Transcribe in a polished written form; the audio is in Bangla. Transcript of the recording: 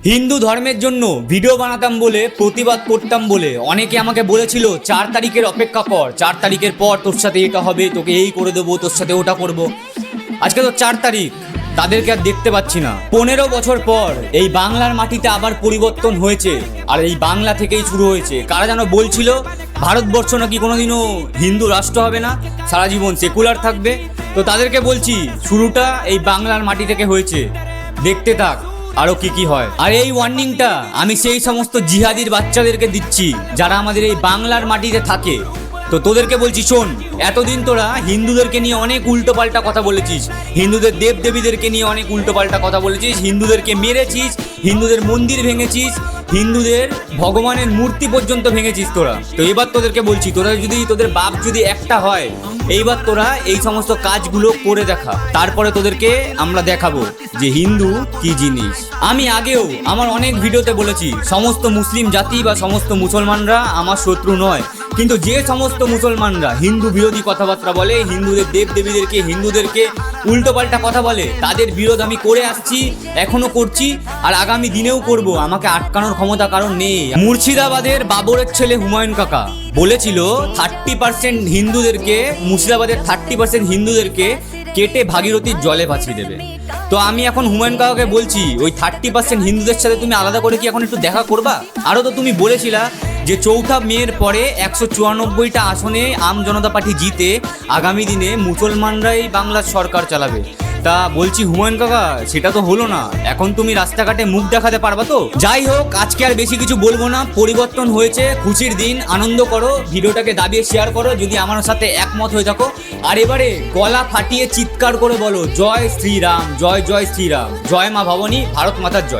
হিন্দু ধর্মের জন্য ভিডিও বানাতাম বলে, প্রতিবাদ করতাম বলে অনেকে আমাকে বলেছিল 4 তারিখের অপেক্ষা কর, 4 তারিখের পর তোর সাথে এটা হবে, তোকে এই করে দেবো, তোর সাথে ওটা করব। আজকে তো 4 তারিখ, তাদেরকে আর দেখতে পাচ্ছি না। 15 বছর পর এই বাংলার মাটিতে আবার পরিবর্তন হয়েছে, আর এই বাংলা থেকেই শুরু হয়েছে। কারা যেন বলছিল ভারতবর্ষ নাকি কোনোদিনও হিন্দু রাষ্ট্র হবে না, সারা জীবন সেকুলার থাকবে। তো তাদেরকে বলছি শুরুটা এই বাংলার মাটি থেকে হয়েছে, দেখতে থাক আরো কি কি হয়। আর এই ওয়ার্নিংটা আমি সেই সমস্ত জিহাদির বাচ্চাদেরকে দিচ্ছি যারা আমাদের এই বাংলার মাটিতে থাকে। তো তোদেরকে বলছি শোন, এতদিন তোরা হিন্দুদেরকে নিয়ে অনেক উল্টোপাল্টা কথা বলেছিস, হিন্দুদের দেবদেবীদেরকে নিয়ে অনেক উল্টোপাল্টা কথা বলেছিস, হিন্দুদেরকে মেরেছিস, হিন্দুদের মন্দির ভেঙেছিস, হিন্দুদের ভগবানের মূর্তি পর্যন্ত ভেঙেছিস তোরা। তো এবার তোদেরকে বলছি, তোরা যদি তোদের বাপ যদি একটা হয়, এইবার তোরা এই সমস্ত কাজগুলো করে দেখা, তারপরে তোদেরকে আমরা দেখাবো যে হিন্দু কি জিনিস। আমি আগেও আমার অনেক ভিডিওতে বলেছি সমস্ত মুসলিম জাতি বা সমস্ত মুসলমানরা আমার শত্রু নয়, কিন্তু যে সমস্ত মুসলমানরা হিন্দু বিরোধী কথাবার্তা বলে, হিন্দুদের দেবদেবীদেরকে, হিন্দুদেরকে উল্টোপাল্টা কথা বলে, তাদের বিরোধ আমি করে আসছি, এখনো করছি, আর আগামী দিনেও করব। আমাকে আটকানোর ক্ষমতা কারণ নেই। মুর্শিদাবাদের বাবরের ছেলে হুমায়ুন কাকা বলেছিল 30% হিন্দুদেরকে, মুর্শিদাবাদের 30% হিন্দুদেরকে কেটে ভাগীরথীর জলে ভাসিয়ে দেবে। তো আমি এখন হুমায়ুন কাকাকে বলছি, ওই 30% হিন্দুদের সাথে তুমি আলাদা করে কি এখন একটু দেখা করবা? আরও তো তুমি বলেছিলা যে 4 মের পরে 194টা আসনে আম জনতা পার্টি জিতে আগামী দিনে মুসলমানরাই বাংলার সরকার চালাবে। তা বলছি হুমায়ুন কাকা, সেটা তো হলো না, এখন তুমি রাস্তাঘাটে মুখ দেখাতে পারবা তো? যাই হোক, আজকে আর বেশি কিছু বলবো না। পরিবর্তন হয়েছে, খুশির দিন, আনন্দ করো, ভিডিওটাকে দাবিয়ে শেয়ার করো যদি আমার সাথে একমত হয়ে থাকো। আর এবারে গলা ফাটিয়ে চিৎকার করে বলো জয় শ্রীরাম, জয় জয় শ্রীরাম, জয় মা ভবানী, ভারত মাতার জয়।